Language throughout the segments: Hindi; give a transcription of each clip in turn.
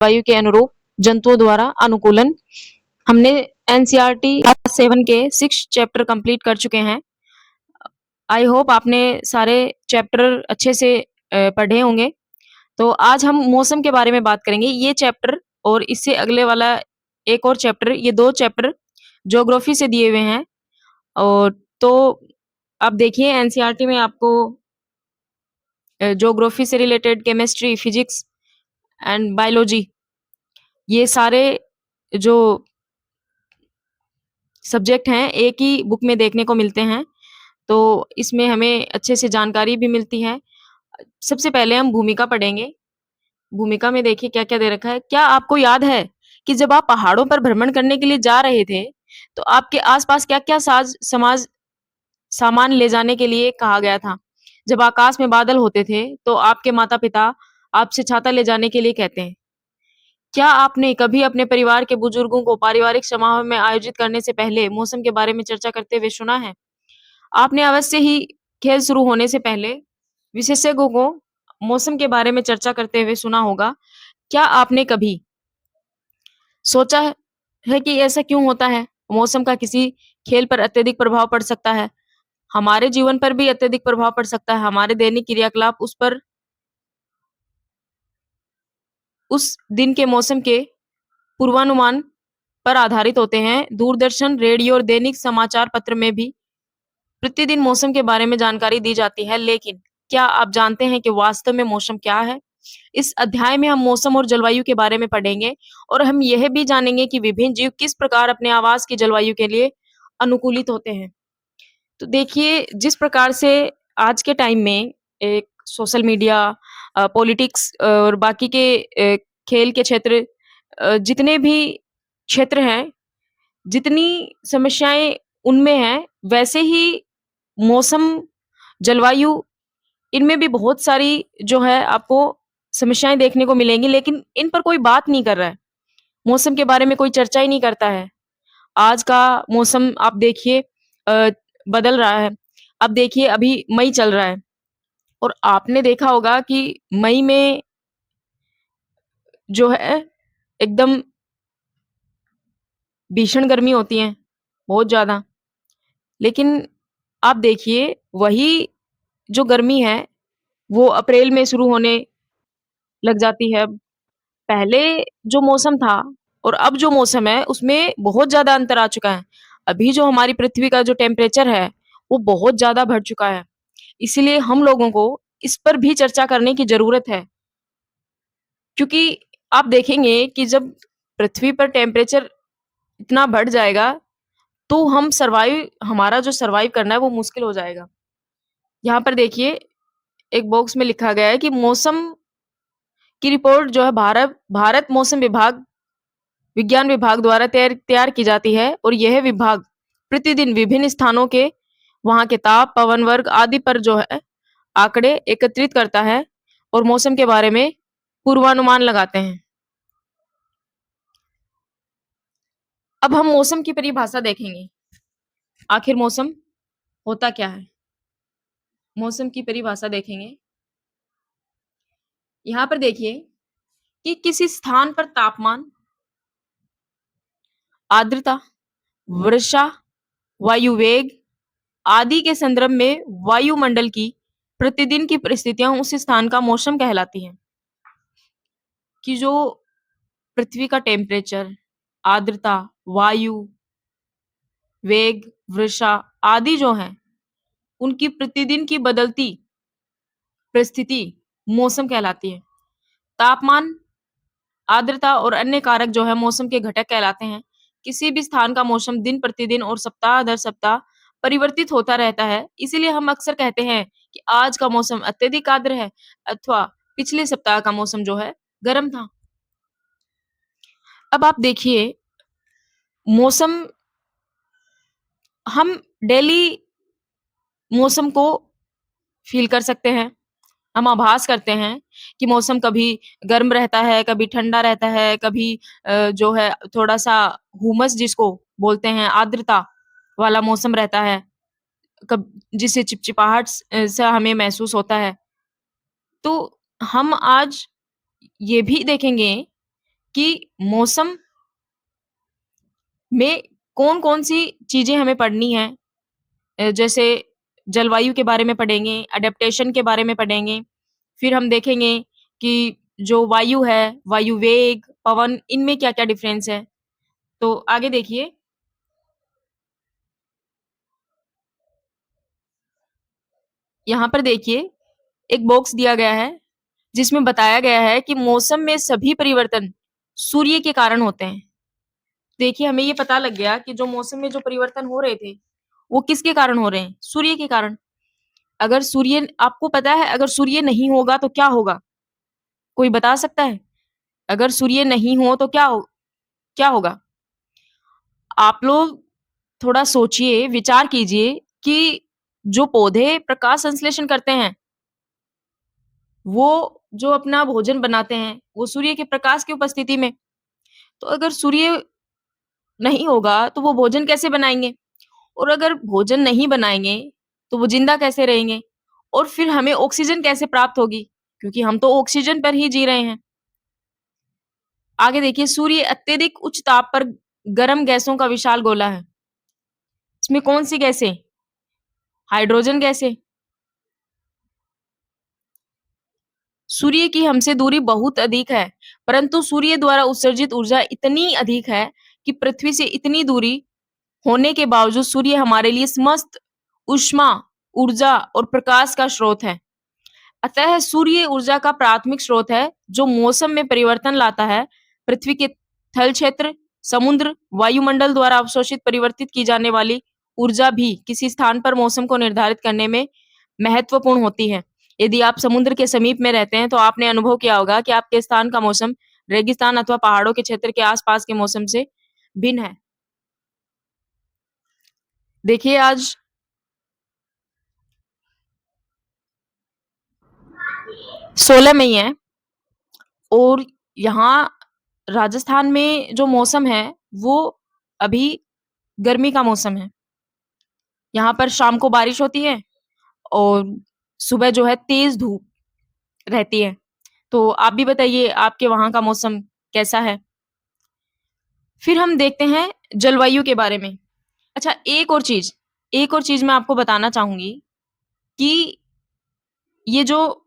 वायु के अनुरूप जंतुओं द्वारा अनुकूलन। हमने एनसीईआरटी क्लास 7 के 6 चैप्टर कंप्लीट कर चुके हैं। आई होप आपने सारे चैप्टर अच्छे से पढ़े होंगे। तो आज हम मौसम के बारे में बात करेंगे। ये चैप्टर और इससे अगले वाला एक और चैप्टर, ये 2 चैप्टर ज्योग्राफी से दिए हुए हैं। और तो आप देखिए एनसीईआरटी में आपको ज्योग्राफी से related chemistry, physics and biology, ये सारे जो सब्जेक्ट हैं एक ही बुक में देखने को मिलते हैं। तो इसमें हमें अच्छे से जानकारी भी मिलती है। सबसे पहले हम भूमिका पढ़ेंगे। भूमिका में देखिए क्या-क्या दे रखा है। क्या आपको याद है कि जब आप पहाड़ों पर भ्रमण करने के लिए जा रहे थे, तो आपके आस-पास क्या-क्या सामान ले जाने के लिए कहा गया था? जब आकाश में बादल होते थे, तो आपके माता-पिता आपसे छाता ले जाने के लिए कहते हैं। क्या आपने कभी अपने परिवार के बुजुर्गों को पारिवारिक समारोह में आयोजित करने से पहले मौसम के बारे में चर्चा करते हुए सुना है? आपने अवश्य ही खेल शुरू होने से पहले विशेषज्ञों को मौसम के बारे में चर्चा करते हुए सुना होगा। क्या आपने कभी सोचा है कि ऐसा क्यों होता है? मौसम का किसी खेल पर अत्यधिक प्रभाव पड़ सकता है। हमारे जीवन पर भी अत्यधिक प्रभाव पड़ सकता है। हमारे दैनिक क्रियाकलाप उस दिन के मौसम के पूर्वानुमान पर आधारित होते हैं। दूरदर्शन, रेडियो और दैनिक समाचार पत्र में भी प्रतिदिन मौसम के बारे में जानकारी दी जाती है, लेकिन क्या आप जानते हैं कि वास्तव में मौसम क्या है? इस अध्याय में हम मौसम और जलवायु के बारे में पढ़ेंगे और हम यह भी जानेंगे कि विभिन्न जीव किस प्रकार अपने आवास की जलवायु के लिए अनुकूलित होते हैं। तो देखिए, जिस प्रकार से आज के टाइम में एक सोशल मीडिया, पॉलिटिक्स और बाकी के खेल के क्षेत्र, जितने भी क्षेत्र हैं, जितनी समस्याएँ उनमें हैं, वैसे ही मौसम, जलवायु, इनमें भी बहुत सारी जो है आपको समस्याएँ देखने को मिलेंगी, लेकिन इन पर कोई बात नहीं कर रहा है। मौसम के बारे में कोई चर्चा ही नहीं करता है। आज का मौसम आप देखिए बदल रहा है। अब देखिए अभी मई चल रहा है और आपने देखा होगा कि मई में जो है एकदम भीषण गर्मी होती है, बहुत ज़्यादा। लेकिन आप देखिए वही जो गर्मी है, वो अप्रैल में शुरू होने लग जाती है। पहले जो मौसम था और अब जो मौसम है, उसमें बहुत ज़्यादा अंतर आ चुका है। अभी जो हमारी पृथ्वी का जो टेम्परेचर है, वो बहुत ज़्यादा बढ़ चुका है। इसीलिए हम लोगों को इस पर भी चर्चा करने की ज़रूरत है। क्योंकि आप देखेंगे कि जब पृथ्वी पर टेम्परेचर इतना बढ़ जाएगा, तो हमारा जो सर्वाइव करना है, वो मुश्किल हो जाएगा। यहाँ पर देखिए, एक बॉक्स में लिखा गया है कि मौसम की रिपोर्ट जो है भारत मौसम विज्ञान विभाग द्वारा तैयार तैयार की जाती है और यह विभाग प्रतिदिन विभिन्न स्थानों के वहाँ के ताप, पवन वर्ग आदि पर जो है आंकड़े एकत्रित करता है और मौसम के बारे में पूर्वानुमान लगाते हैं। अब हम मौसम की परिभाषा देखेंगे। आखिर मौसम होता क्या है? मौसम की परिभाषा देखेंगे। यहाँ पर देखिए कि किसी स्थान पर तापमान, आर्द्रता, वर्षा, वायु वेग आदि के संदर्भ में वायुमंडल की प्रतिदिन की परिस्थितियां उस स्थान का मौसम कहलाती हैं। कि जो पृथ्वी का टेम्परेचर, आर्द्रता, वायु वेग, वर्षा आदि जो हैं, उनकी प्रतिदिन की बदलती परिस्थिति मौसम कहलाती है। तापमान, आर्द्रता और अन्य कारक जो है मौसम के घटक कहलाते हैं। किसी भी स्थान का मौसम दिन प्रतिदिन और सप्ताह दर सप्ताह परिवर्तित होता रहता है। इसीलिए हम अक्सर कहते हैं कि आज का मौसम अत्यधिक आर्द्र है अथवा पिछले सप्ताह का मौसम जो है गर्म था। अब आप देखिए मौसम, हम डेली मौसम को फ़ील कर सकते हैं। हम आभास करते हैं कि मौसम कभी गर्म रहता है, कभी ठंडा रहता है, कभी जो है थोड़ा-सा हुमस जिसको बोलते हैं, आर्द्रता वाला मौसम रहता है। कब जिससे चिपचिपाहट सा हमें महसूस होता है। तो हम आज ये भी देखेंगे कि मौसम में कौन-कौन सी चीज़ें हमें पढ़नी है। जैसे जलवायु के बारे में पढ़ेंगे, एडैप्टेशन के बारे में पढ़ेंगे, फिर हम देखेंगे कि जो वायु है, वायु वेग, पवन इनमें क्या-क्या डिफ़रेंस है। तो आगे देखिए, यहाँ पर देखिए एक बॉक्स दिया गया है, जिसमें बताया गया है कि मौसम में सभी परिवर्तन सूर्य के कारण होते हैं। देखिए हमें ये पता लग गया कि जो मौसम में जो परिवर्तन हो रहे थे, वो किसके कारण हो रहे हैं? सूर्य के कारण। अगर सूर्य आपको पता है अगर सूर्य नहीं होगा तो क्या होगा? कोई बता सकता है? अगर सूर्य नहीं हो तो क्या होगा? आप लोग थोड़ा सोचिए, विचार कीजिए कि जो पौधे प्रकाश संश्लेषण करते हैं, वो जो अपना भोजन बनाते हैं, वो सूर्य के प्रकाश की उपस्थिति में। तो अगर सूर्य नहीं होगा, तो वो भोजन कैसे बनाएँगे? और अगर भोजन नहीं बनाएँगे, तो वो ज़िंदा कैसे रहेंगे? और फिर हमें ऑक्सीजन कैसे प्राप्त होगी? क्योंकि हम तो ऑक्सीजन पर ही जी रहे हैं। आगे देखिए, सूर्य अत्यधिक उच्च ताप पर गर्म गैसों का विशाल गोला है। इसमें कौन-सी गैसें? हाइड्रोजन गैसें। सूर्य की हमसे दूरी बहुत अधिक है, परंतु सूर्य द्वारा उत्सर्जित ऊर्जा इतनी अधिक है कि पृथ्वी से इतनी दूरी होने के बावजूद सूर्य हमारे लिए समस्त ऊष्मा, ऊर्जा और प्रकाश का स्रोत है। अतः सूर्य ऊर्जा का प्राथमिक स्रोत है, जो मौसम में परिवर्तन लाता है। पृथ्वी के थल क्षेत्र, समुद्र, वायुमंडल द्वारा अवशोषित परिवर्तित की जाने वाली ऊर्जा भी किसी स्थान पर मौसम को निर्धारित करने में महत्वपूर्ण होती है। यदि आप समुद्र के समीप में रहते हैं, तो आपने अनुभव किया होगा कि आपके स्थान का मौसम रेगिस्तान अथवा पहाड़ों के क्षेत्र के आसपास के मौसम से भिन्न है। देखिए आज 16 मई है और यहाँ राजस्थान में जो मौसम है, वो अभी गर्मी का मौसम है। यहाँ पर शाम को बारिश होती है और सुबह जो है तेज़ धूप रहती है। तो आप भी बताइए आपके वहाँ का मौसम कैसा है? फिर हम देखते हैं जलवायु के बारे में। अच्छा एक और चीज़ मैं आपको बताना चाहूँगी कि ये जो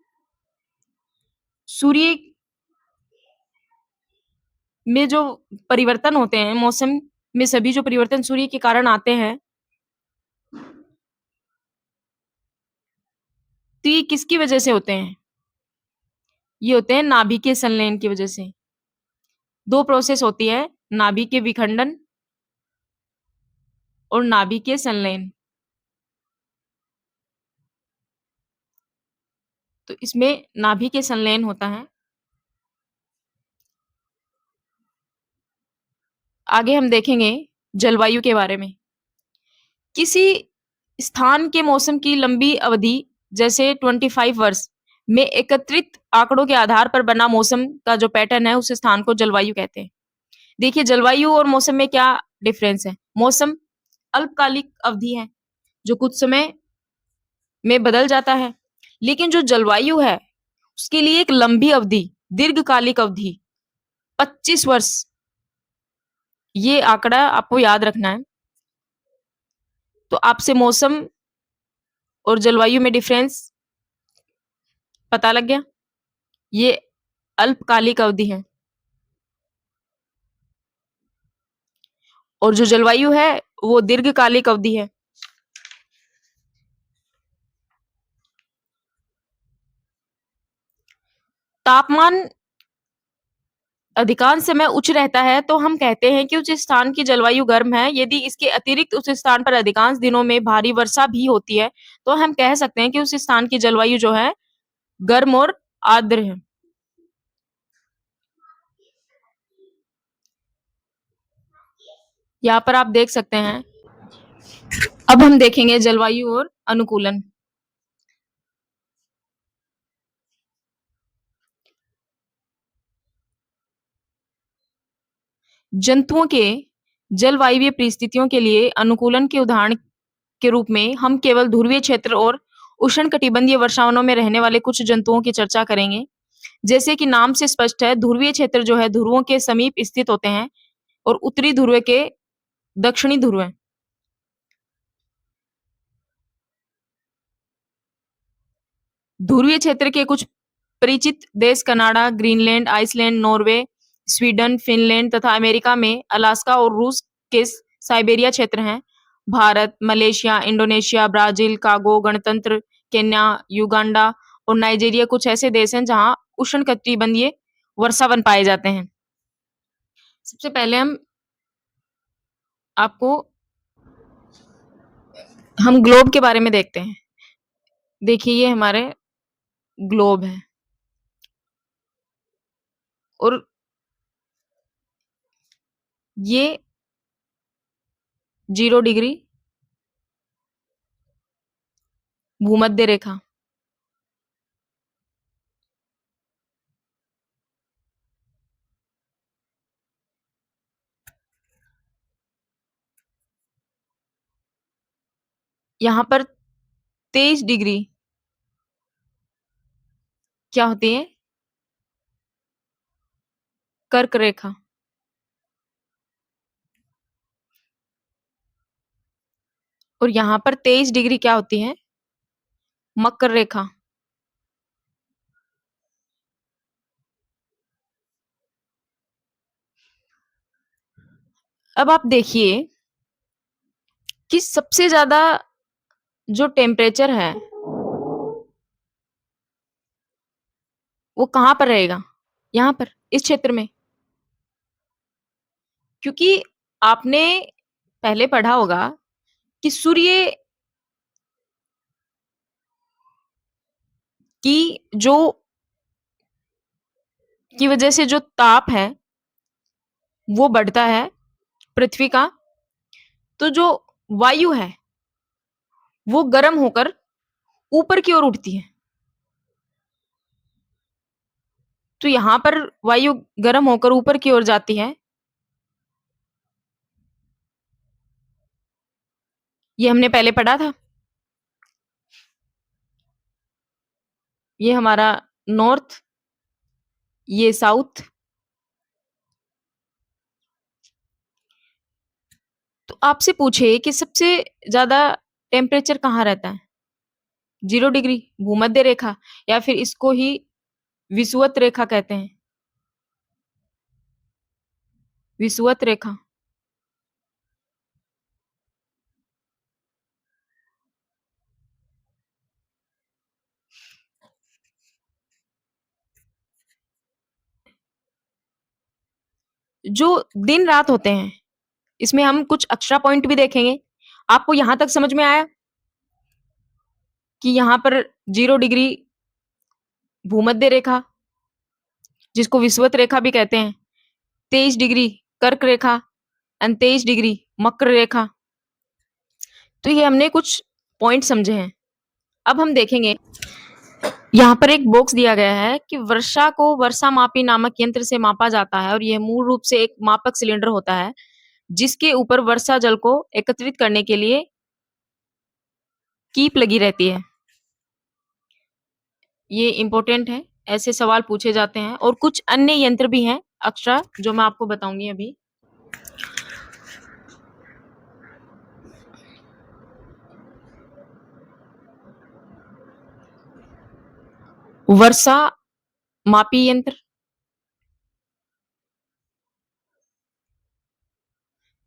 सूर्य में जो परिवर्तन होते हैं, मौसम में सभी जो परिवर्तन सूर्य के कारण आते हैं, तो ये किसकी वजह से होते हैं? ये होते हैं नाभिकीय संलयन की वजह से। 2 प्रोसेस होती है, नाभिकीय विखंडन और नाभिकीय संलयन। तो इसमें नाभिकीय संलयन होता है। आगे हम देखेंगे जलवायु के बारे में। किसी स्थान के मौसम की लंबी अवधि जैसे 25 वर्ष में एकत्रित आंकड़ों के आधार पर बना मौसम का जो पैटर्न है, उस स्थान को जलवायु कहते हैं। देखिए जलवायु और मौसम में क्या डिफरेंस है? मौसम अल्पकालिक अवधि है, जो कुछ समय में बदल जाता है। लेकिन जो जलवायु है, उसके लिए एक लंबी अवधि, दीर्घकालिक अवधि 25 वर्ष, ये आंकड़ा आपको याद रखना है। तो आपसे मौसम और जलवायु में डिफरेंस पता लग गया? ये अल्पकालिक अवधि है और जो जलवायु है, वो दीर्घकालिक अवधि है। तापमान अधिकांश समय उच्च रहता है, तो हम कहते हैं कि उस स्थान की जलवायु गर्म है। यदि इसके अतिरिक्त उस स्थान पर अधिकांश दिनों में भारी वर्षा भी होती है, तो हम कह सकते हैं कि उस स्थान की जलवायु जो है, गर्म और आर्द्र है। यहाँ पर आप देख सकते हैं। अब हम देखेंगे जलवायु और अनुकूलन। जंतुओं के जलवायवीय परिस्थितियों के लिए अनुकूलन के उदाहरण के रूप में हम केवल ध्रुवीय क्षेत्र और उष्णकटिबंधीय वर्षावनों में रहने वाले कुछ जंतुओं की चर्चा करेंगे। जैसे कि नाम से स्पष्ट है, ध्रुवीय क्षेत्र जो है ध्रुवों के समीप स्थित होते हैं और उत्तरी ध्रुव के दक्षिणी ध्रुव। ध्रुवीय क्षेत्र के कुछ परिचित देश Canada, Greenland, Iceland, Norway, Sweden, Finland तथा अमेरिका में अलास्का और रूस के साइबेरिया क्षेत्र हैं। भारत, मलेशिया, इंडोनेशिया, ब्राजील, कागो, गणतंत्र, केन्या, युगांडा और नाइजीरिया कुछ ऐसे देश हैं जहां उष्णकटिबंधीय वर्षावन पाए जाते हैं। सबसे पहले आपको हम ग्लोब के बारे में देखते हैं। देखिए ये हमारे ग्लोब है और ये 0 डिग्री भूमध्य रेखा। यहाँ पर 23 डिग्री क्या होती है? कर्क रेखा। और यहाँ पर 23 डिग्री क्या होती है? मकर रेखा। अब आप देखिए कि सबसे ज्यादा जो टेम्परेचर है वो कहाँ पर रहेगा? यहाँ पर, इस क्षेत्र में। क्योंकि आपने पहले पढ़ा होगा कि सूर्य की जो की वजह से जो ताप है वो बढ़ता है पृथ्वी का, तो जो वायु है वो गर्म होकर ऊपर की ओर उठती है। तो यहां पर वायु गर्म होकर ऊपर की ओर जाती है। ये हमने पहले पढ़ा था। ये हमारा नॉर्थ, ये साउथ। तो आपसे पूछे कि सबसे ज्यादा टेम्परेचर कहाँ रहता है? 0 डिग्री भूमध्य रेखा, या फिर इसको ही विषुवत रेखा कहते हैं। विषुवत रेखा। जो दिन रात होते हैं इसमें हम कुछ एक्स्ट्रा पॉइंट भी देखेंगे। आपको यहां तक समझ में आया कि यहाँ पर 0 डिग्री भूमध्य रेखा, जिसको विषुवत रेखा भी कहते हैं, 23 डिग्री कर्क रेखा, 23 डिग्री मकर रेखा। तो ये हमने कुछ पॉइंट समझे हैं। अब हम देखेंगे, यहाँ पर एक बॉक्स दिया गया है कि वर्षा को वर्षा मापी नामक यंत्र से मापा जाता है और यह मूल रूप से एक मापक सिलेंडर होता है जिसके ऊपर वर्षा जल को एकत्रित करने के लिए कीप लगी रहती है। ये इंपॉर्टेंट है, ऐसे सवाल पूछे जाते हैं। और कुछ अन्य यंत्र भी हैं एक्स्ट्रा जो मैं आपको बताऊंगी अभी। वर्षा मापी यंत्र,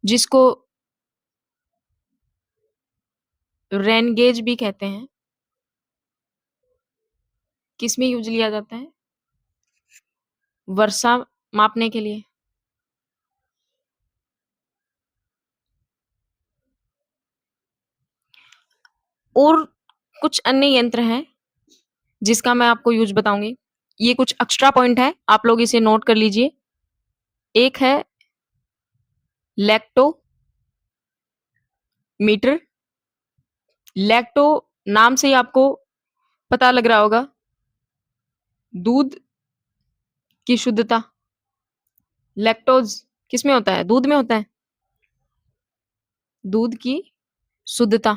जिसको रेन गेज भी कहते हैं, किसमें यूज लिया जाता है? वर्षा मापने के लिए। और कुछ अन्य यंत्र हैं जिसका मैं आपको यूज बताऊंगी। ये कुछ एक्स्ट्रा पॉइंट है, आप लोग इसे नोट कर लीजिए। एक है लैक्टो मीटर। लैक्टो नाम से ही आपको पता लग रहा होगा, दूध की शुद्धता। लैक्टोज किसमें होता है? दूध में होता है। दूध की शुद्धता।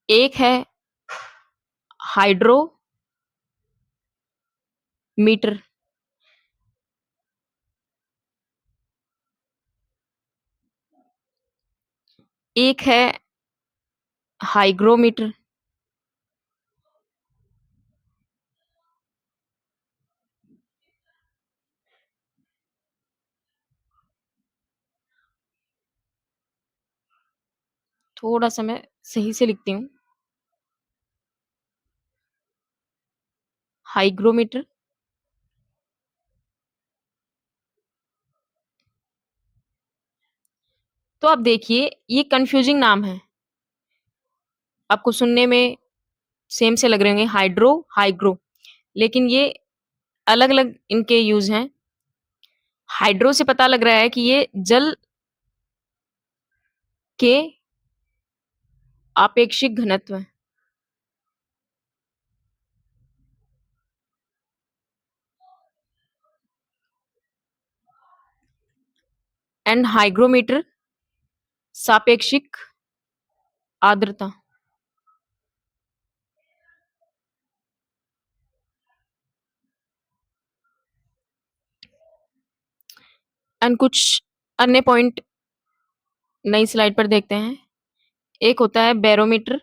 एक है हाइड्रो मीटर। एक है हाइग्रोमीटर। थोड़ा सा मैं सही से लिखती हूँ। हाइग्रोमीटर। तो आप देखिए, ये कंफ्यूजिंग नाम है। आपको सुनने में सेम से लग रहे होंगे, हाइड्रो, हाइग्रो, लेकिन ये अलग-अलग इनके यूज़ हैं। हाइड्रो से पता लग रहा है कि ये जल के आपेक्षिक घनत्व है। एंड हाइग्रोमीटर सापेक्षिक आर्द्रता। एंड कुछ अन्य पॉइंट नई स्लाइड पर देखते हैं। एक होता है बैरोमीटर।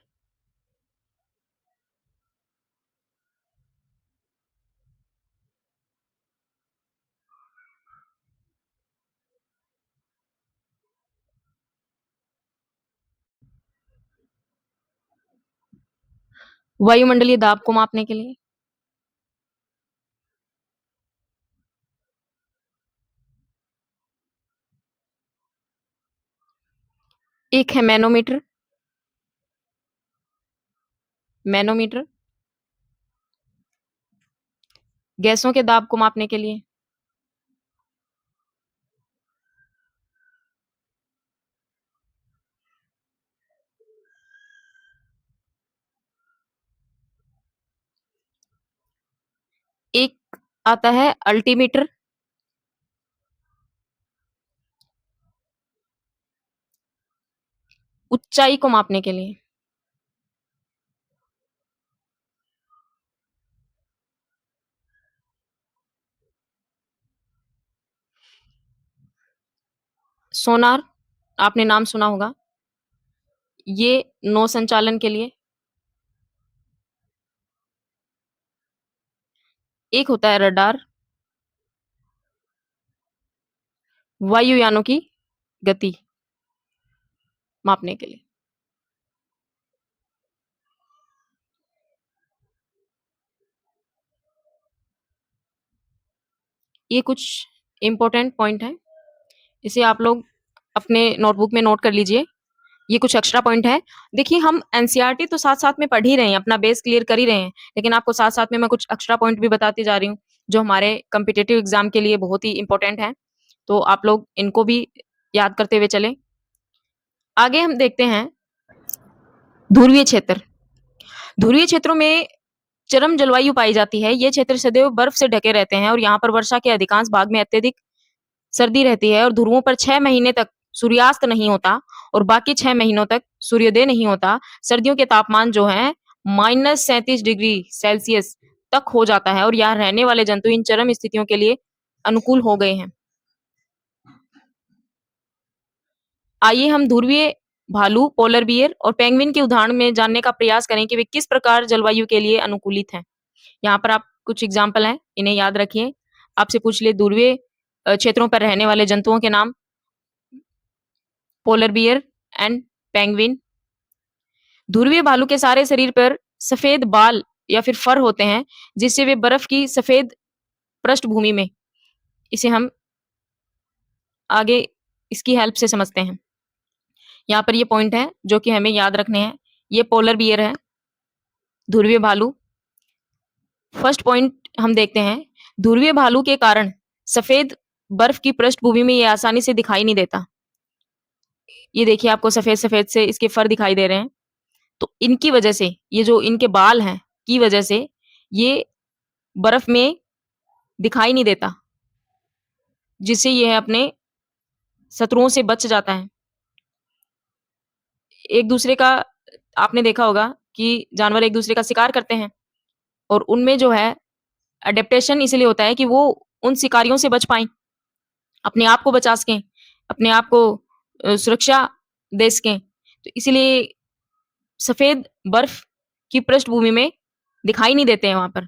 वायुमंडलीय दाब को मापने के लिए। एक है मैनोमीटर। मैनोमीटर गैसों के दाब को मापने के लिए। एक आता है अल्टीमीटर। ऊंचाई को मापने के लिए। सोनार, आपने नाम सुना होगा, ये नौ संचालन के लिए। एक होता है रडार, वायुयानों की गति मापने के लिए। ये कुछ इंपॉर्टेंट पॉइंट है, इसे आप लोग अपने नोटबुक में नोट कर लीजिए। ये कुछ एक्स्ट्रा पॉइंट है। देखिए, हम एनसीईआरटी तो साथ साथ में पढ़ ही रहे हैं, अपना बेस क्लियर कर ही रहे हैं, लेकिन आपको साथ साथ में मैं कुछ एक्स्ट्रा पॉइंट भी बताती जा रही हूँ जो हमारे कम्पिटेटिव एग्जाम के लिए बहुत ही इंपॉर्टेंट है। तो आप लोग इनको भी याद करते हुए चलें। आगे हम देखते हैं ध्रुवीय क्षेत्र। ध्रुवीय क्षेत्रों में चरम जलवायु पाई जाती है। ये क्षेत्र सदैव बर्फ से ढके रहते हैं और यहाँ पर वर्षा के अधिकांश भाग में अत्यधिक सर्दी रहती है और ध्रुवों पर 6 महीने तक सूर्यास्त नहीं होता और बाकी 6 महीनों तक सूर्योदय नहीं होता। सर्दियों के तापमान जो है -37 डिग्री सेल्सियस तक हो जाता है और यहाँ रहने वाले जंतु इन चरम स्थितियों के लिए अनुकूल हो गए हैं। आइए हम ध्रुवीय भालू, पोलर बियर और पेंगुइन के उदाहरण में जानने का प्रयास करें कि वे किस प्रकार जलवायु के लिए अनुकूलित हैं। यहाँ पर आप कुछ एग्जाम्पल हैं, इन्हें याद रखिए। आपसे पूछ ले ध्रुवीय क्षेत्रों पर रहने वाले जंतुओं के नाम, पोलर बियर एंड पेंगुइन। ध्रुवीय भालू के सारे शरीर पर सफेद बाल या फिर फर होते हैं जिससे वे बर्फ की सफेद पृष्ठभूमि में, इसे हम आगे इसकी हेल्प से समझते हैं। यहाँ पर ये पॉइंट है जो कि हमें याद रखने हैं। ये पोलर बियर है, ध्रुवीय भालू। फर्स्ट पॉइंट हम देखते हैं, ध्रुवीय भालू के कारण सफेद बर्फ की पृष्ठभूमि में ये आसानी से दिखाई नहीं देता। ये देखिए, आपको सफेद सफेद से इसके फर दिखाई दे रहे हैं। तो इनकी वजह से, ये जो इनके बाल हैं की वजह से ये बर्फ में दिखाई नहीं देता, जिससे ये अपने शत्रुओं से बच जाता है। एक दूसरे का, आपने देखा होगा कि जानवर एक दूसरे का शिकार करते हैं और उनमें जो है अडेप्टेशन इसलिए होता है कि वो उन शिकारियों से बच पाएं, अपने आप को बचा सकें, अपने आप को सुरक्षा दे सकें। तो इसलिए सफेद बर्फ की पृष्ठभूमि में दिखाई नहीं देते हैं वहां पर।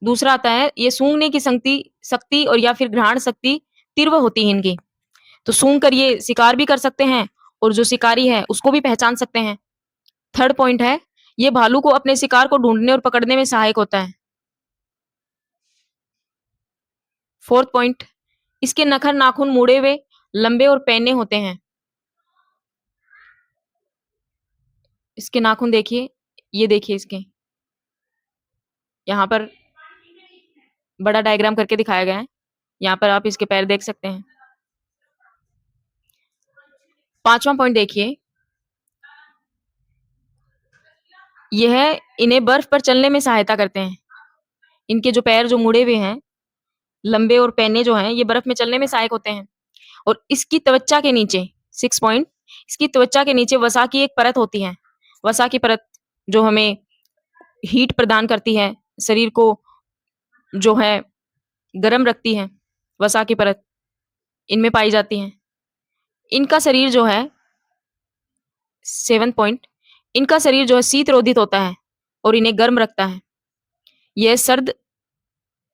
दूसरा आता है, ये सूंघने की शक्ति शक्ति और या फिर घ्राण शक्ति तीव्र होती है इनकी। तो सूंघ कर ये शिकार भी कर सकते हैं और जो शिकारी है उसको भी पहचान सकते हैं। थर्ड पॉइंट है, ये भालू को अपने शिकार को ढूंढने और पकड़ने में सहायक होता है। फोर्थ पॉइंट, इसके नखर नाखून मुड़े हुए, लंबे और पैने होते हैं। इसके नाखून देखिए, ये देखिए इसके, यहाँ पर बड़ा डायग्राम करके दिखाया गया है। यहाँ पर आप इसके पैर देख सकते हैं। पांचवा पॉइंट देखिए, यह इन्हें बर्फ पर चलने में सहायता करते हैं। इनके जो पैर जो मुड़े हुए हैं, लंबे और पैने जो हैं, ये बर्फ में चलने में सहायक होते हैं। और इसकी त्वचा के नीचे, सिक्स पॉइंट, इसकी त्वचा के नीचे वसा की एक परत होती है। वसा की परत जो हमें हीट प्रदान करती है, शरीर को जो है गर्म रखती है, वसा की परत इनमें पाई जाती है। इनका शरीर जो है, सेवन पॉइंट, इनका शरीर जो है शीत रोधित होता है और इन्हें गर्म रखता है। यह सर्द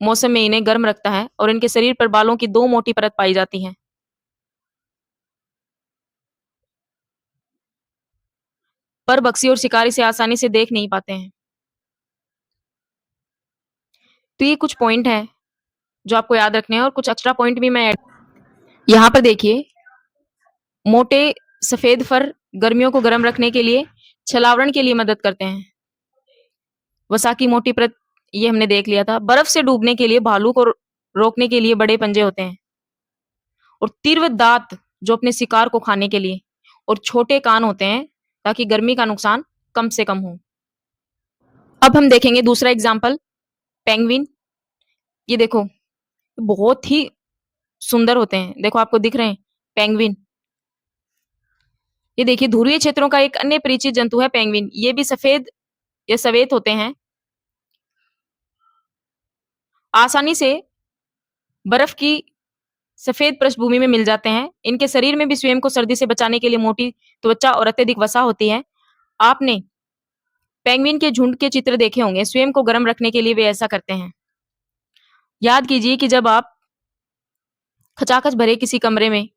मौसम में इन्हें गर्म रखता है और इनके शरीर पर बालों की दो मोटी परत पाई जाती है। पर बक्सी और शिकारी से आसानी से देख नहीं पाते हैं। तो ये कुछ पॉइंट हैं जो आपको याद रखने हैं और कुछ एक्स्ट्रा पॉइंट भी मैं यहाँ पर देखिए, मोटे सफेद फर गर्मियों को गर्म रखने के लिए, छलावरण के लिए मदद करते हैं। वसा की मोटी परत ये हमने देख लिया था। बर्फ से डूबने के लिए, भालू को रोकने के लिए बड़े पंजे होते हैं। और तीव्र दांत जो अपने शिकार को खाने के लिए, और छोटे कान होते हैं ताकि गर्मी का नुकसान कम से कम हो। अब हम देखेंगे दूसरा एग्जाम्पल, पेंगुइन। ये देखो, बहुत ही सुंदर होते हैं। देखो आपको दिख रहे हैं पेंगुइन। ये देखिए, ध्रुवीय क्षेत्रों का एक अन्य परिचित जंतु है पेंगुइन। ये भी सफेद या सफेद होते हैं। आसानी से बर्फ की सफेद पृष्ठभूमि में मिल जाते हैं। इनके शरीर में भी स्वयं को सर्दी से बचाने के लिए मोटी त्वचा और अत्यधिक वसा होती है। आपने पेंगुइन के झुंड के चित्र देखे होंगे, स्वयं को गर्म रखने के लिए वे ऐसा करते हैं। याद कीजिए कि जब आप खचाखच भरे किसी कमरे में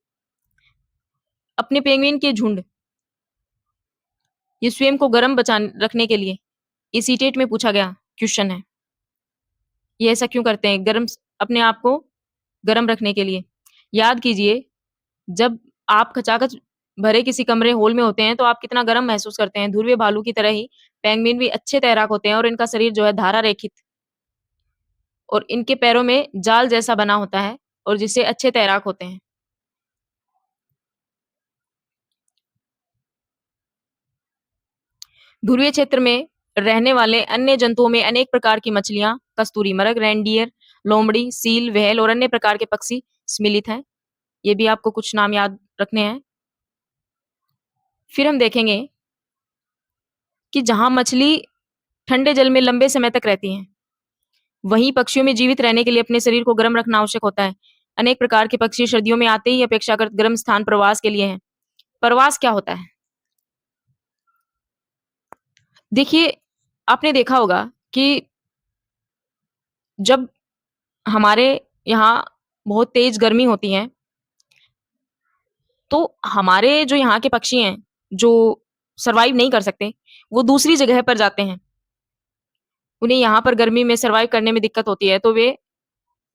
अपने पेंगुइन के झुंड, ये स्वयं को गर्म बचा रखने के लिए, ये सीटेट में पूछा गया क्वेश्चन है। ये ऐसा क्यों करते हैं? गर्म, अपने आप को गर्म रखने के लिए। याद कीजिए, जब आप खचाखच भरे किसी कमरे हॉल में होते हैं तो आप कितना गर्म महसूस करते हैं। ध्रुवीय भालू की तरह ही पेंगुइन भी अच्छे तैराक होते हैं और इनका शरीर जो है धारा रेखित, और इनके पैरों में जाल जैसा बना होता है और जिससे अच्छे तैराक होते हैं। ध्रुवीय क्षेत्र में रहने वाले अन्य जंतुओं में अनेक प्रकार की मछलियां, कस्तूरी मृग, रेनडियर, लोमड़ी, सील, व्हेल और अन्य प्रकार के पक्षी सम्मिलित हैं। ये भी आपको कुछ नाम याद रखने हैं। फिर हम देखेंगे कि जहां मछली ठंडे जल में लंबे समय तक रहती हैं, वहीं पक्षियों में जीवित रहने के लिए अपने शरीर को गर्म रखना आवश्यक होता है। अनेक प्रकार के पक्षी सर्दियों में आते ही अपेक्षाकृत गर्म स्थान प्रवास के लिए हैं। प्रवास क्या होता है? देखिए, आपने देखा होगा कि जब हमारे यहाँ बहुत तेज गर्मी होती है, तो हमारे जो यहाँ के पक्षी हैं, जो सर्वाइव नहीं कर सकते, वो दूसरी जगह पर जाते हैं। उन्हें यहाँ पर गर्मी में सर्वाइव करने में दिक्कत होती है, तो वे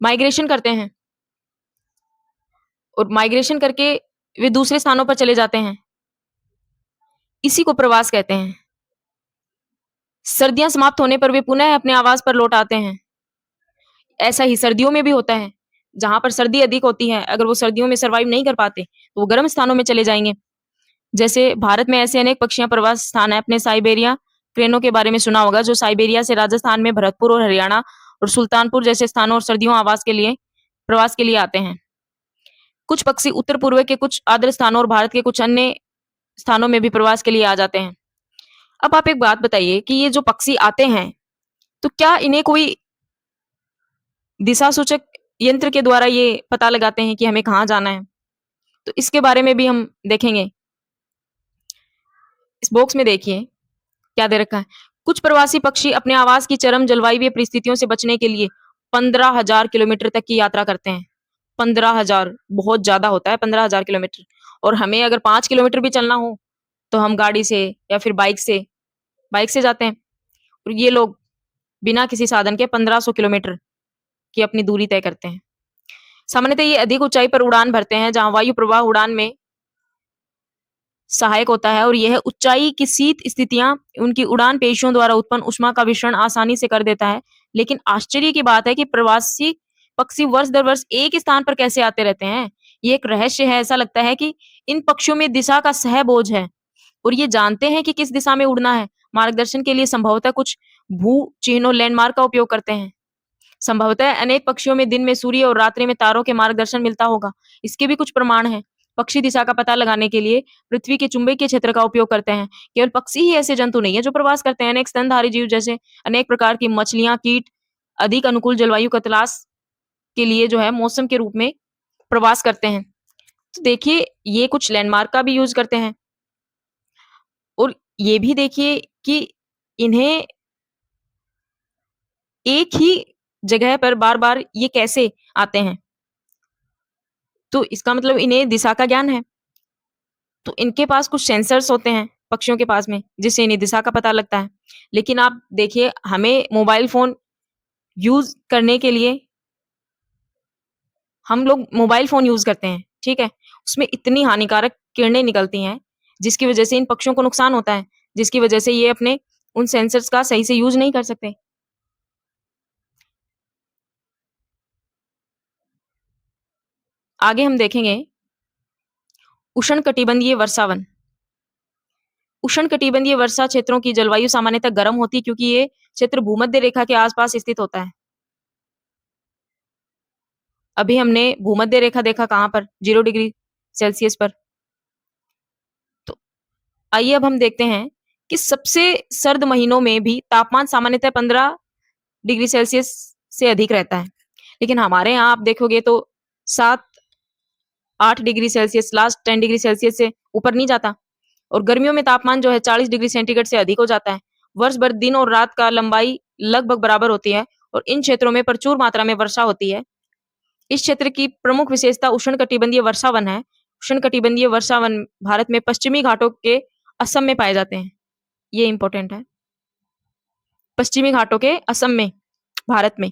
माइग्रेशन करते हैं और माइग्रेशन करके वे दूसरे स्थानों पर चले जाते हैं। इसी को प्रवास कहते हैं। सर्दियां समाप्त होने पर वे पुनः अपने आवास पर लौट आते हैं। ऐसा ही सर्दियों में भी होता है। जहां पर सर्दी अधिक होती है, अगर वो सर्दियों में सर्वाइव नहीं कर पाते, तो वो गर्म स्थानों में चले जाएंगे। जैसे भारत में ऐसे अनेक पक्षियां प्रवास स्थान है। अपने साइबेरिया क्रेनों के बारे में सुना होगा, जो साइबेरिया से राजस्थान में भरतपुर और हरियाणा और सुल्तानपुर जैसे स्थानों और सर्दियों आवास के लिए प्रवास के लिए आते हैं। कुछ पक्षी उत्तर पूर्व के कुछ आर्द्र स्थानों और भारत के कुछ अन्य स्थानों में भी प्रवास के लिए आ जाते हैं। अब आप एक बात बताइए कि ये जो पक्षी आते हैं, तो क्या इन्हें कोई दिशा सूचक यंत्र के द्वारा ये पता लगाते हैं कि हमें कहाँ जाना है। तो इसके बारे में भी हम देखेंगे। इस बॉक्स में देखिए क्या दे रखा है। कुछ प्रवासी पक्षी अपने आवास की चरम जलवायु परिस्थितियों से बचने के लिए 15,000 किलोमीटर तक की यात्रा करते हैं। 15,000 बहुत ज्यादा होता है 15,000 किलोमीटर। और हमें अगर 5 किलोमीटर भी चलना हो तो हम गाड़ी से या फिर बाइक से जाते हैं। और ये लोग बिना किसी साधन के 1500 किलोमीटर की अपनी दूरी तय करते हैं। सामान्यतः ये अधिक ऊंचाई पर उड़ान भरते हैं जहां वायु प्रवाह उड़ान में सहायक होता है, और यह ऊंचाई की शीत स्थितियां उनकी उड़ान पेशियों द्वारा उत्पन्न ऊष्मा का विसरण आसानी से कर देता है। लेकिन आश्चर्य की बात है कि प्रवासी पक्षी वर्ष दर वर्ष एक स्थान पर कैसे आते रहते हैं। ये एक रहस्य है। ऐसा लगता है कि इन पक्षियों में दिशा का सह बोझ है और ये जानते हैं कि किस दिशा में उड़ना है। मार्गदर्शन के लिए संभवतः कुछ भू चिन्हों लैंडमार्क का उपयोग करते हैं। संभवतः अनेक पक्षियों में दिन में सूर्य और रात्रि में तारों के मार्गदर्शन मिलता होगा। इसके भी कुछ प्रमाण हैं। पक्षी दिशा का पता लगाने के लिए पृथ्वी के चुंबकीय क्षेत्र का उपयोग करते हैं। केवल पक्षी ही ऐसे जंतु नहीं है जो प्रवास करते हैं। अनेक स्तनधारी जीव जैसे अनेक प्रकार की मछलियां, कीट अधिक अनुकूल जलवायु का तलाश के लिए जो है मौसम के रूप में प्रवास करते हैं। तो देखिए ये कुछ लैंडमार्क का भी यूज करते हैं। और ये भी देखिए कि इन्हें एक ही जगह पर बार-बार ये कैसे आते हैं। तो इसका मतलब इन्हें दिशा का ज्ञान है। तो इनके पास कुछ सेंसर्स होते हैं पक्षियों के पास में, जिससे इन्हें दिशा का पता लगता है। लेकिन आप देखिए हमें मोबाइल फ़ोन यूज़ करने के लिए हम लोग मोबाइल फ़ोन यूज़ करते हैं, ठीक है? उसमें इतनी हानिकारक किरणें निकलती हैं, जिसकी वजह से इन पक्षियों को नुकसान होता है, जिसकी वजह से ये अपने उन सेंसर्स का सही से यूज़ नहीं कर सकते। आगे हम देखेंगे उष्णकटिबंधीय वर्षावन। उष्णकटिबंधीय वर्षा क्षेत्रों की जलवायु सामान्यतः गर्म होती है क्योंकि ये क्षेत्र भूमध्य रेखा के आसपास स्थित होता है। अभी हमने भूमध्य रेखा देखा कहाँ पर? 0 डिग्री सेल्सियस पर। तो आइए अब हम देखते हैं कि सबसे सर्द महीनों में भी तापमान सामान्यतः 15 डिग्री सेल्सियस से अधिक रहता है। लेकिन हमारे यहाँ आप देखोगे तो 7-8 degree Celsius, last 10 degree Celsius से ऊपर नहीं जाता। और गर्मियों में तापमान जो है 40 डिग्री सेंटीग्रेड से अधिक हो जाता है। वर्ष भर दिन और रात का लंबाई लगभग बराबर होती है और इन क्षेत्रों में प्रचुर मात्रा में वर्षा होती है। इस क्षेत्र की प्रमुख विशेषता उष्णकटिबंधीय वर्षावन है। उष्णकटिबंधीय वर्षावन भारत में पश्चिमी घाटों के असम में पाए जाते हैं। ये इंपॉर्टेंट है। पश्चिमी घाटों के असम में, भारत में।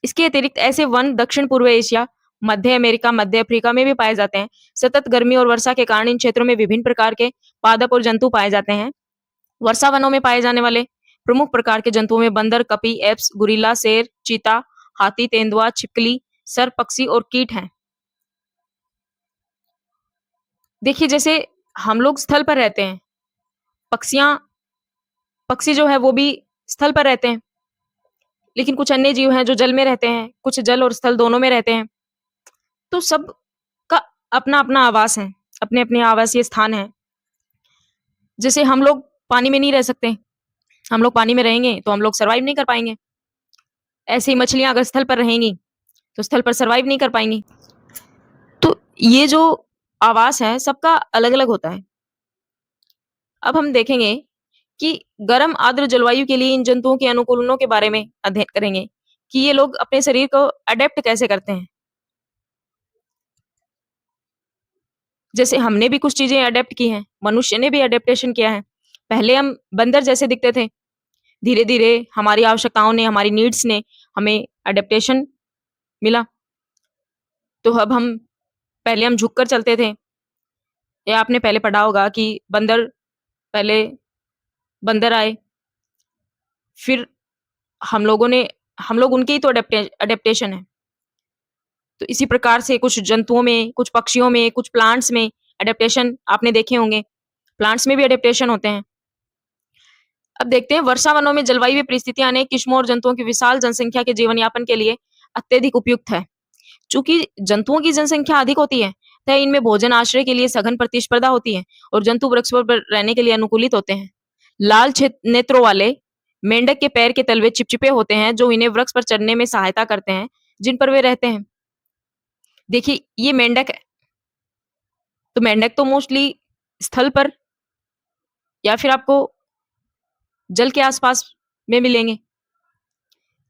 इसके अतिरिक्त ऐसे वन दक्षिण पूर्व एशिया, मध्य अमेरिका, मध्य अफ्रीका में भी पाए जाते हैं। सतत गर्मी और वर्षा के कारण इन क्षेत्रों में विभिन्न प्रकार के पादप और जंतु पाए जाते हैं। वर्षा वनों में पाए जाने वाले प्रमुख प्रकार के जंतुओं में बंदर, कपी, एप्स, गुरिल्ला, शेर, चीता, हाथी, तेंदुआ, छिपकली, सर्प, पक्षी और कीट हैं। देखिए जैसे हम लोग स्थल पर रहते हैं, पक्षियां पक्षी जो है वो भी स्थल पर रहते हैं। लेकिन कुछ अन्य जीव हैं जो जल में रहते हैं, कुछ जल और स्थल दोनों में रहते हैं। तो सबका अपना-अपना आवास है, अपने-अपने आवासीय स्थान हैं। जैसे हम लोग पानी में नहीं रह सकते, हम लोग पानी में रहेंगे तो हम लोग सर्वाइव नहीं कर पाएँगे। ऐसे ही मछलियाँ अगर स्थल पर रहेंगी, तो स्थल पर सर्वाइव नहीं कर पाएँगी। तो ये जो आवास है, सबका अलग-अलग होता है। अब हम देखेंगे कि गर्म आर्द्र जलवायु के लिए इन जंतुओं के अनुकूलनों के बारे में अध्ययन करेंगे कि ये लोग अपने शरीर को अडैप्ट कैसे करते हैं। जैसे हमने भी कुछ चीज़ें अडैप्ट की हैं, मनुष्य ने भी अडैप्टेशन किया है। पहले हम बंदर जैसे दिखते थे, धीरे-धीरे हमारी आवश्यकताओं ने, हमारी नीड्स ने हमें अडैप्टेशन मिला। तो अब हम पहले हम झुककर चलते थे, या आपने पहले पढ़ा होगा कि पहले बंदर आए, फिर हम लोग उनके ही तो अडैप्टेशन है। तो इसी प्रकार से कुछ जंतुओं में, कुछ पक्षियों में, कुछ प्लांट्स में एडेप्टेशन आपने देखे होंगे। प्लांट्स में भी एडेप्टेशन होते हैं। अब देखते हैं वर्षा वनों में जलवायु परिस्थितियां अनेक किस्मों और जंतुओं की विशाल जनसंख्या के जीवन यापन के लिए अत्यधिक उपयुक्त है। चूंकि जंतुओं की जनसंख्या अधिक होती है, तय इनमें भोजन आश्रय के लिए सघन प्रतिस्पर्धा होती है और जंतु वृक्षों पर रहने के लिए अनुकूलित होते हैं। लाल नेत्रों वाले मेंढक के पैर के तलवे चिपचिपे होते हैं जो इन्हें वृक्ष पर चढ़ने में सहायता करते हैं, जिन पर वे रहते हैं। देखिए ये मेंढक है, तो मेंढक तो मोस्टली स्थल पर या फिर आपको जल के आसपास में मिलेंगे,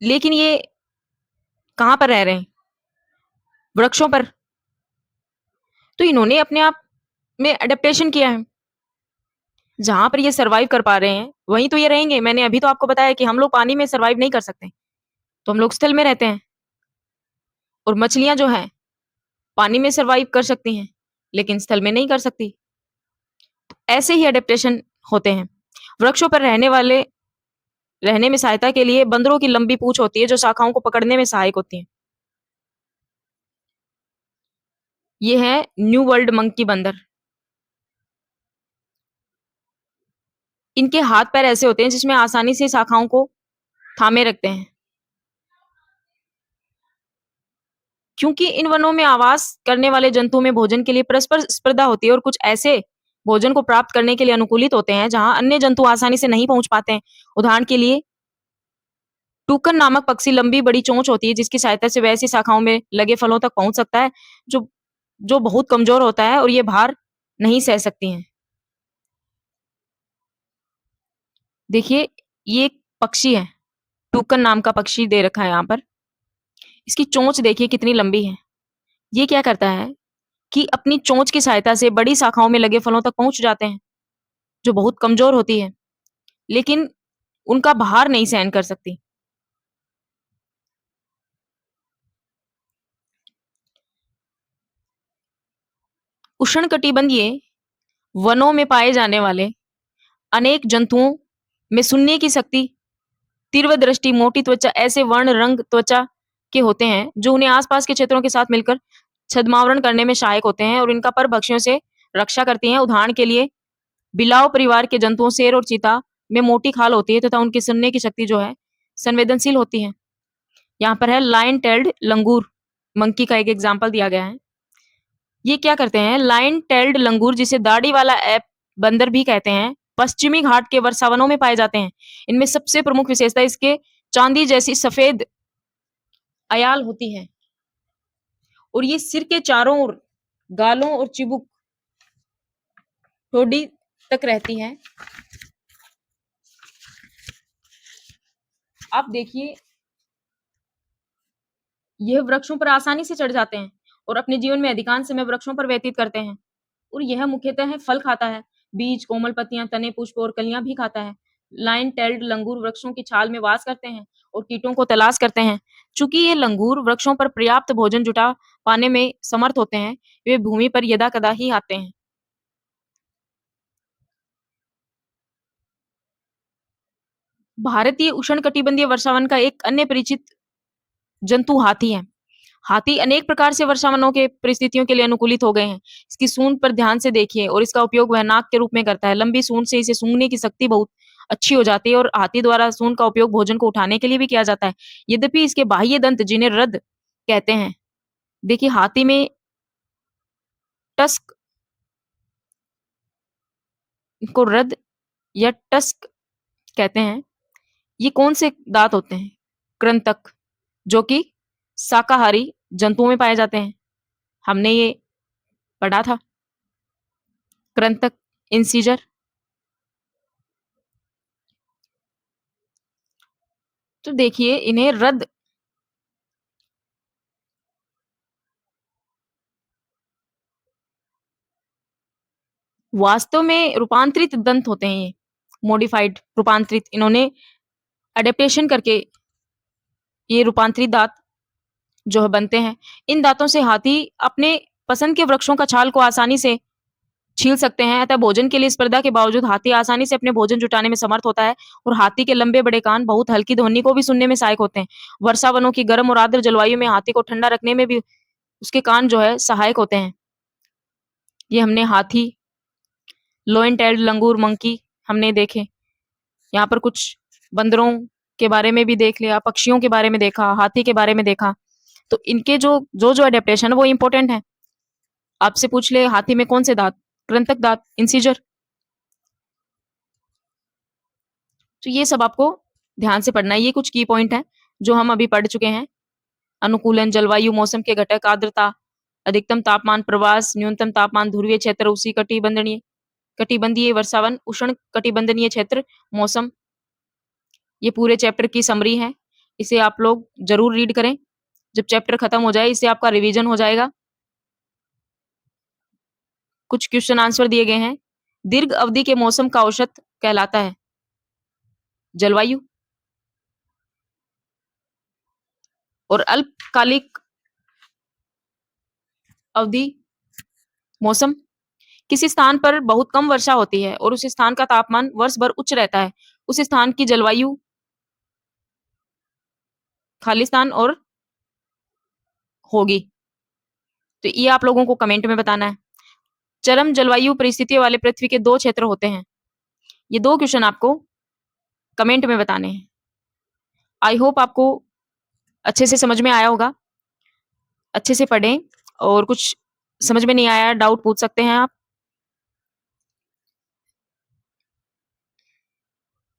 लेकिन ये कहाँ पर रह रहे हैं? वृक्षों पर। तो इन्होंने अपने आप में अडेप्टेशन किया है। जहां पर ये सर्वाइव कर पा रहे हैं वहीं तो ये रहेंगे। मैंने अभी तो आपको बताया कि हम लोग पानी में सर्वाइव नहीं कर सकते, तो हम लोग स्थल में रहते हैं। और मछलियां जो हैं पानी में सर्वाइव कर सकती हैं, लेकिन स्थल में नहीं कर सकती। ऐसे ही अडेप्टेशन होते हैं। वृक्षों पर रहने में सहायता के लिए बंदरों की लंबी पूंछ होती है, जो शाखाओं को पकड़ने में सहायक होती है। ये है न्यू वर्ल्ड मंकी बंदर। इनके हाथ पैर ऐसे होते हैं जिसमें आसानी से शाखाओं को थामे रखते हैं। क्योंकि इन वनों में आवास करने वाले जंतुओं में भोजन के लिए परस्पर स्पर्धा होती है और कुछ ऐसे भोजन को प्राप्त करने के लिए अनुकूलित होते हैं जहां अन्य जंतु आसानी से नहीं पहुंच पाते हैं। उदाहरण के लिए टूकन नामक पक्षी लंबी बड़ी चोंच होती है, जिसकी सहायता से वह ऐसी शाखाओं में लगे फलों तक पहुंच सकता है जो जो बहुत कमजोर होता है और ये भार नहीं सह सकती हैं। देखिए ये एक पक्षी है, टूकन नाम का पक्षी दे रखा है यहाँ पर। इसकी चोंच देखिए कितनी लंबी है। ये क्या करता है कि अपनी चोंच की सहायता से बड़ी शाखाओं में लगे फलों तक पहुंच जाते हैं, जो बहुत कमजोर होती है, लेकिन उनका भार नहीं सहन कर सकती। उष्णकटिबंधीय वनों में पाए जाने वाले अनेक जंतुओं में सुनने की शक्ति, तीव्र दृष्टि, मोटी त्वचा ऐसे वर्ण रंग त्वचा के होते हैं जो उन्हें आसपास के क्षेत्रों के साथ मिलकर छद्मावरण करने में सहायक होते हैं और इनका पर भक्ष्यों से रक्षा करती हैं। उदाहरण के लिए बिलाव परिवार के जंतुओं शेर और चीता में मोटी खाल होती है तथा उनकी सुनने की शक्ति जो है संवेदनशील होती है। यहाँ पर है लाइन टेल्ड लंगूर मंकी का एक एग्जाम्पल दिया गया है। ये क्या करते हैं, लाइन टेल्ड लंगूर जिसे दाढ़ी वाला ऐप बंदर भी कहते हैं, पश्चिमी घाट के वर्षावनों में पाए जाते हैं। इनमें सबसे प्रमुख विशेषता इसके चांदी जैसी सफेद अयाल होती है और ये सिर के चारों ओर गालों और चिबुक ठोड़ी तक रहती है। आप देखिए यह वृक्षों पर आसानी से चढ़ जाते हैं और अपने जीवन में अधिकांश समय वृक्षों पर व्यतीत करते हैं। और यह मुख्यतः फल खाता है, बीज, कोमल पत्तियां, तने, पुष्प और कलियां भी खाता है। लाइन टेल्ड लंगूर वृक्षों की छाल में वास करते हैं और कीटों को तलाश करते हैं। चूंकि ये लंगूर वृक्षों पर पर्याप्त भोजन जुटा पाने में समर्थ होते हैं, वे भूमि पर यदा कदा ही आते हैं। भारतीय उष्णकटिबंधीय वर्षावन का एक अन्य परिचित जंतु हाथी है। हाथी अनेक प्रकार से वर्षावनों के परिस्थितियों के लिए अनुकूलित हो गए हैं। इसकी सूंड पर ध्यान से देखिए और इसका उपयोग वह नाक के रूप में करता है। लंबी सूंड से इसे सूंघने की शक्ति बहुत अच्छी हो जाती है और हाथी द्वारा सूंड का उपयोग भोजन को उठाने के लिए भी किया जाता है। यद्यपि इसके बाह्य दंत जिन्हें रद कहते हैं, देखिए हाथी में टस्क को रद या टस्क कहते हैं। ये कौन से दांत होते हैं? कृंतक, जो कि शाकाहारी जंतुओं में पाए जाते हैं। हमने ये पढ़ा था, कृंतक, इंसीजर। तो देखिए इन्हें रद वास्तव में रूपांतरित दंत होते हैं, ये मॉडिफाइड रूपांतरित, इन्होंने अडेप्टेशन करके ये रूपांतरित दांत जो है बनते हैं। इन दांतों से हाथी अपने पसंद के वृक्षों का छाल को आसानी से छील सकते हैं। अतः भोजन के लिए स्पर्धा के बावजूद हाथी आसानी से अपने भोजन जुटाने में समर्थ होता है और हाथी के लंबे बड़े कान बहुत हल्की ध्वनि को भी सुनने में सहायक होते हैं। वर्षा वनों की गर्म और आर्द्र जलवायु में हाथी को ठंडा रखने में भी उसके कान जो है सहायक होते हैं। ये हमने हाथी, लोइन टेल्ड लंगूर मंकी हमने देखे। यहाँ पर कुछ बंदरों के बारे में भी देख लिया, पक्षियों के बारे में देखा, हाथी के बारे में देखा। तो इनके जो जो जो अडेप्टेशन है वो इंपॉर्टेंट है। आपसे पूछ ले हाथी में कौन से दांत? कृंतक दांत, इंसीजर। तो ये सब आपको ध्यान से पढ़ना है। ये कुछ की पॉइंट है जो हम अभी पढ़ चुके हैं। अनुकूलन, जलवायु, मौसम के घटक, आर्द्रता, अधिकतम तापमान, प्रवास, न्यूनतम तापमान, ध्रुवीय क्षेत्र, उष्णकटिबंधीय कटिबंधीय वर्षावन, उष्ण कटिबंधीय क्षेत्र, मौसम। ये पूरे चैप्टर की समरी है। इसे आप लोग जरूर रीड करें। जब चैप्टर खत्म हो जाए, इससे आपका रिवीजन हो जाएगा। कुछ क्वेश्चन आंसर दिए गए हैं। दीर्घ अवधि के मौसम का औसत कहलाता है जलवायु, और अल्पकालिक अवधि मौसम। किसी स्थान पर बहुत कम वर्षा होती है और उस स्थान का तापमान वर्ष भर उच्च रहता है, उस स्थान की जलवायु खालिस्तान और होगी। तो ये आप लोगों को कमेंट में बताना है। चरम जलवायु परिस्थितियों वाले पृथ्वी के 2 क्षेत्र होते हैं। ये 2 क्वेश्चन आपको कमेंट में बताने हैं। आई होप आपको अच्छे से समझ में आया होगा। अच्छे से पढ़ें, और कुछ समझ में नहीं आया डाउट पूछ सकते हैं आप।